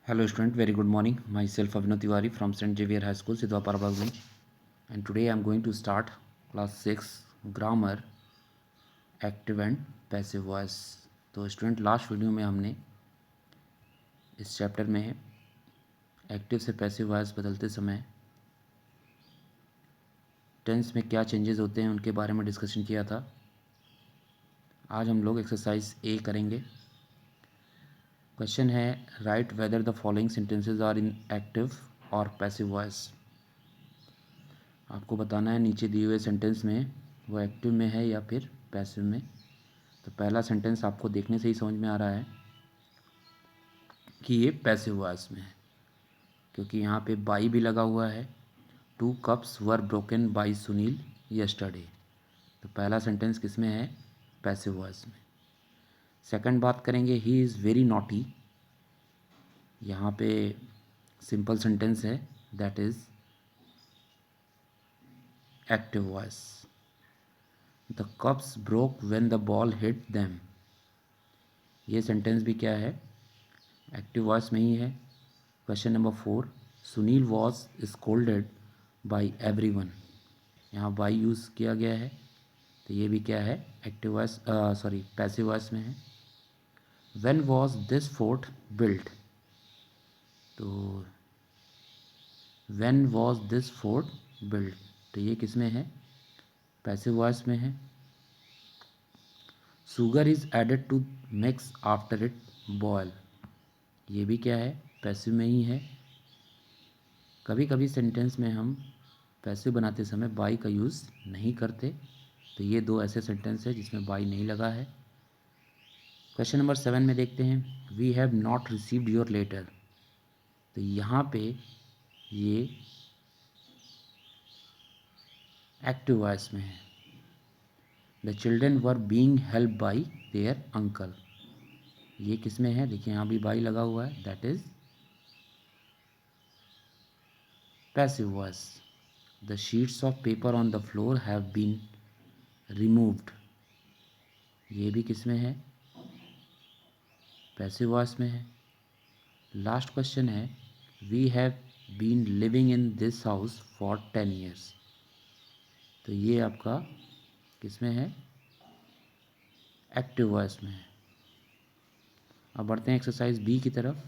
Hello student, very good morning. Myself Avinav Tiwari from St. Xavier High School, Sidwa Parabagli. And today I am going to start class 6 grammar active and passive voice. तो student last video में हमने इस chapter में active से passive voice बदलते समय tense में क्या चेंजेस होते हैं उनके बारे में डिस्कशन किया था। आज हम लोग एक्सरसाइज ए करेंगे। क्वेश्चन है write whether the following sentences are in active और पैसिव वॉइस। आपको बताना है नीचे दिए हुए सेंटेंस में वो एक्टिव में है या फिर पैसिव में। तो पहला सेंटेंस आपको देखने से ही समझ में आ रहा है कि ये पैसिव वॉइस में है, क्योंकि यहाँ पे बाई भी लगा हुआ है। 2 cups were broken by Sunil yesterday. तो पहला सेंटेंस किस में है? पैसिव वॉइस में। सेकंड बात करेंगे ही इज़ वेरी नॉटी। यहाँ पे सिंपल सेंटेंस है, that is active voice. The cups broke when the ball hit them. ये सेंटेंस भी क्या है? एक्टिव वॉइस में ही है। Question number 4 Sunil was scolded by everyone. यहाँ बाई यूज़ किया गया है, तो ये भी क्या है? एक्टिव वॉइस पैसिव वॉइस में है। When was this fort built. तो when was this fort built, तो ये किस में है? पैसिव वॉइस में है। Sugar is added to mix after it boil. ये भी क्या है? पैसिव में ही है। कभी कभी सेंटेंस में हम पैसिव बनाते समय बाई का यूज़ नहीं करते, तो ये दो ऐसे सेंटेंस है जिसमें बाई नहीं लगा है। क्वेश्चन नंबर 7 में देखते हैं we have not received your letter. तो यहाँ पे ये एक्टिव वॉइस में है। The children were being help by their uncle. ये किस में है? देखिए यहाँ भी बाई लगा हुआ है, that is passive voice. The sheets of paper on the floor have been removed. ये भी किस में है? पैसिव वॉइस में है। लास्ट क्वेश्चन है we have been living in this house for 10 years. तो ये आपका किस में है? एक्टिव वॉइस में है। अब बढ़ते हैं एक्सरसाइज बी की तरफ।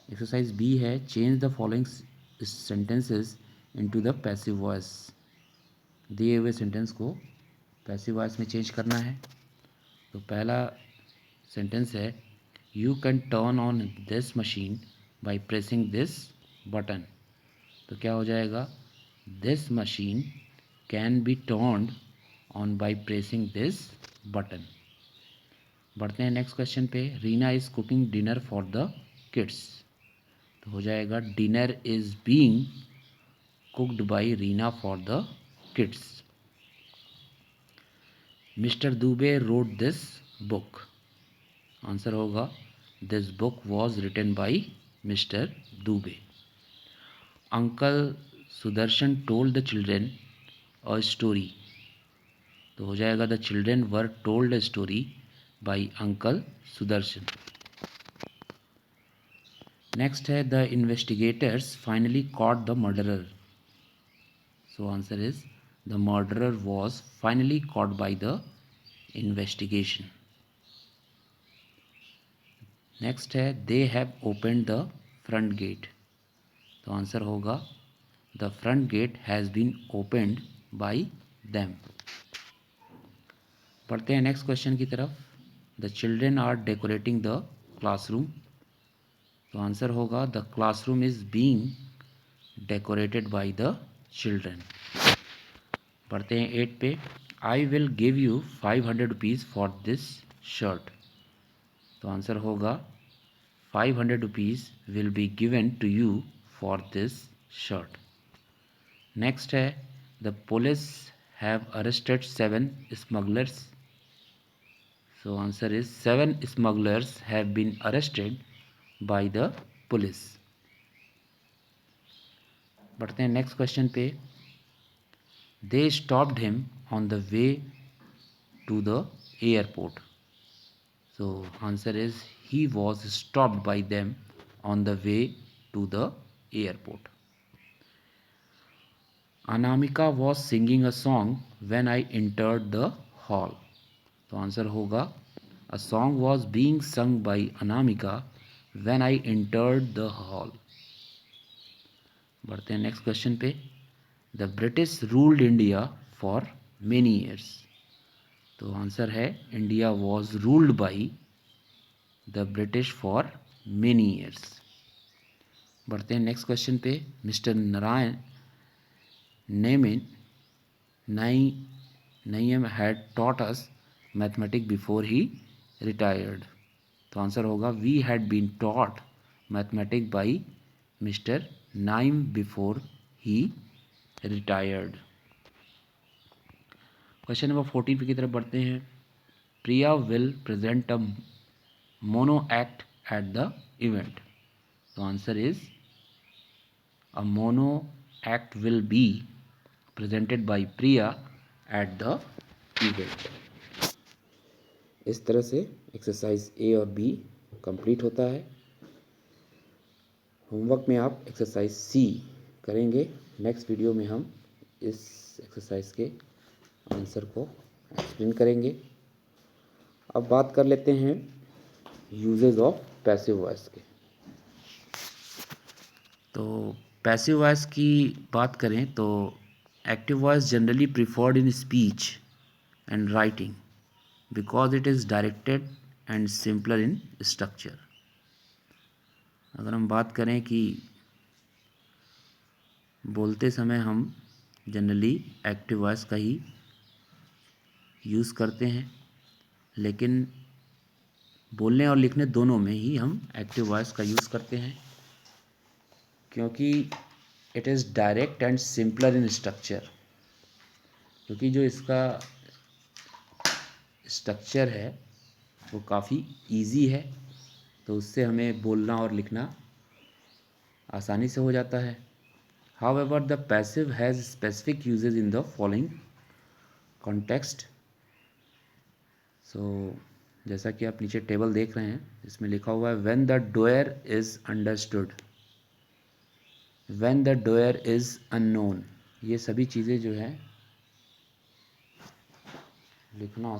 एक्सरसाइज बी है change the following sentences into the passive voice. दिए हुए सेंटेंस को पैसिव वॉइस में चेंज करना है। तो पहला सेंटेंस है you can turn on this machine by pressing this button. तो क्या हो जाएगा? This machine can be turned on by pressing this button. बढ़ते हैं नेक्स्ट क्वेश्चन पे। Reena is cooking dinner for the kids. तो हो जाएगा dinner is being cooked by Reena for the kids. Mr Dubey wrote this book. Answer होगा this book was written by Mr Dubey. Uncle Sudarshan told the children a story. तो हो जाएगा the children were told a story by uncle Sudarshan. Next है the investigators finally caught the murderer. So answer is the murderer was finally caught by the investigation. Next है they have opened the front gate. तो answer होगा the front gate has been opened by them. पढ़ते हैं next question की तरफ। The children are decorating the classroom. तो answer होगा the classroom is being decorated by the children. पढ़ते हैं 8 पे। I will give you 500 rupees for this shirt. तो आंसर होगा 500 rupees will be given to you for this shirt. Next है the police have arrested 7 smugglers. So answer is 7 smugglers have been arrested by the police. बढ़ते हैं next question पे। They stopped him on the way to the airport. So answer is he was stopped bye them on the way to the airport. Anamika was singing a song when I entered the hall. तो answer होगा a song was being sung by Anamika when I entered the hall. बढ़ते हैं next question पे. The British ruled India for many years. तो answer है India was ruled by the British for many years. बढ़ते हैं next question पे. Mr Narayan Naeem had taught us mathematics before he retired. तो answer होगा we had been taught mathematics by Mr Naim before he retired. Question number 14 की तरफ बढ़ते हैं. Priya will present a mono act at the event. तो answer is a mono act will be presented by Priya at the event. इस तरह से exercise ए और B complete होता है. होमवर्क में आप एक्सरसाइज सी करेंगे. नेक्स्ट वीडियो में हम इस एक्सरसाइज के आंसर को एक्सप्लेन करेंगे. अब बात कर लेते हैं यूजेस ऑफ पैसिव वॉइस के. तो पैसिव वॉइस की बात करें तो active voice generally preferred in speech and writing because it is directed and simpler in structure. अगर हम बात करें कि बोलते समय हम जनरली एक्टिव वॉइस का ही यूज़ करते हैं, लेकिन बोलने और लिखने दोनों में ही हम एक्टिव वॉइस का यूज़ करते हैं क्योंकि it is direct and simpler in structure. क्योंकि जो इसका स्ट्रक्चर है वो काफ़ी इजी है, तो उससे हमें बोलना और लिखना आसानी से हो जाता है. However, the passive has specific uses in the following context. So, जैसा कि आप नीचे टेबल देख रहे हैं, इसमें लिखा हुआ है when the doer is understood, when the doer is unknown. ये सभी चीज़ें जो है लिखना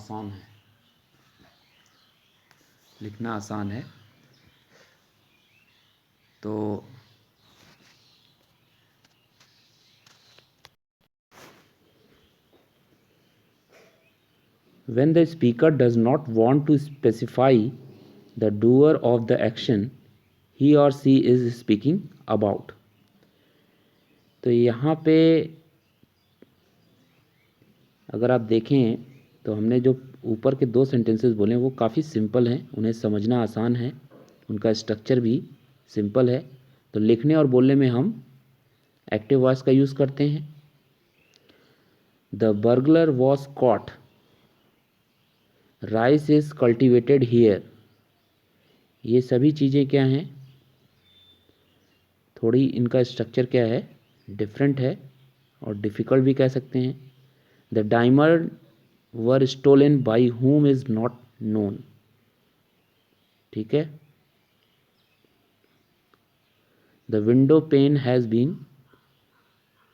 आसान है. तो when the speaker does not want to specify the doer of the action he or she is speaking about. तो यहाँ पे अगर आप देखें तो हमने जो ऊपर के 2 सेंटेंसेस बोले वो काफ़ी सिंपल हैं, उन्हें समझना आसान है, उनका स्ट्रक्चर भी सिंपल है. तो लिखने और बोलने में हम एक्टिव वॉइस का यूज़ करते हैं. The burglar was caught, rice is cultivated here. ये सभी चीज़ें क्या हैं, थोड़ी इनका स्ट्रक्चर क्या है, डिफरेंट है और डिफ़िकल्ट भी कह सकते हैं. The diamond were stolen by whom is not known. ठीक है. The window pane has been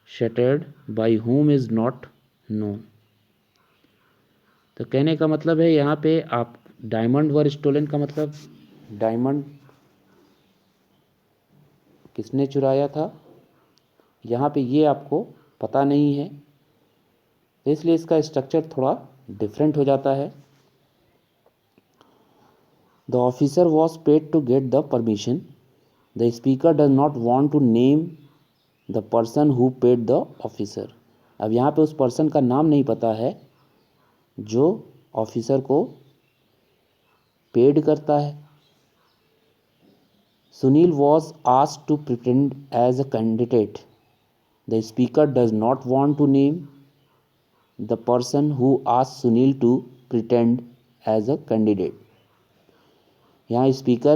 shattered by whom is not known. तो कहने का मतलब है यहाँ पे आप डायमंड वर स्टोलन का मतलब डायमंड किसने चुराया था, यहाँ पे ये आपको पता नहीं है, तो इसलिए इसका स्ट्रक्चर थोड़ा डिफरेंट हो जाता है. The officer was paid to get the permission. The speaker does not want to name the person who paid the officer. अब यहाँ पे उस पर्सन का नाम नहीं पता है जो ऑफिसर को पेड करता है. Sunil was asked to pretend as a candidate. The speaker does not want to name the person who asked Sunil to pretend as a candidate. यहाँ speaker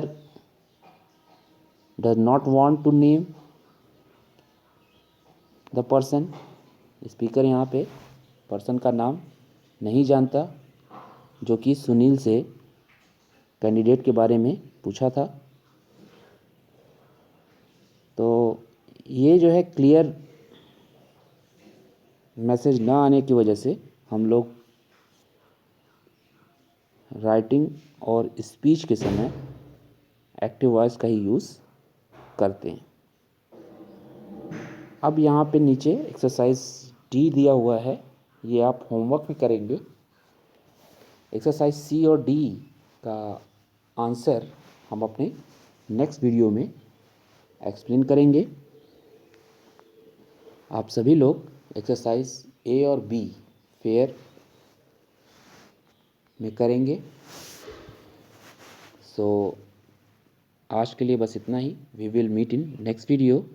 does not want to name the person. speaker यहाँ पे person का नाम नहीं जानता जो कि सुनील से कैंडिडेट के बारे में पूछा था. तो ये जो है क्लियर मैसेज ना आने की वजह से हम लोग राइटिंग और स्पीच के समय एक्टिव वॉइस का ही यूज़ करते हैं। अब यहाँ पे नीचे एक्सरसाइज डी दिया हुआ है, ये आप होमवर्क में करेंगे। एक्सरसाइज सी और डी का आंसर हम अपने नेक्स्ट वीडियो में एक्सप्लेन करेंगे। आप सभी लोग एक्सरसाइज ए और बी फेयर में करेंगे। सो आज के लिए बस इतना ही। We will meet in next video.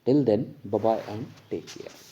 Till then, bye bye and take care.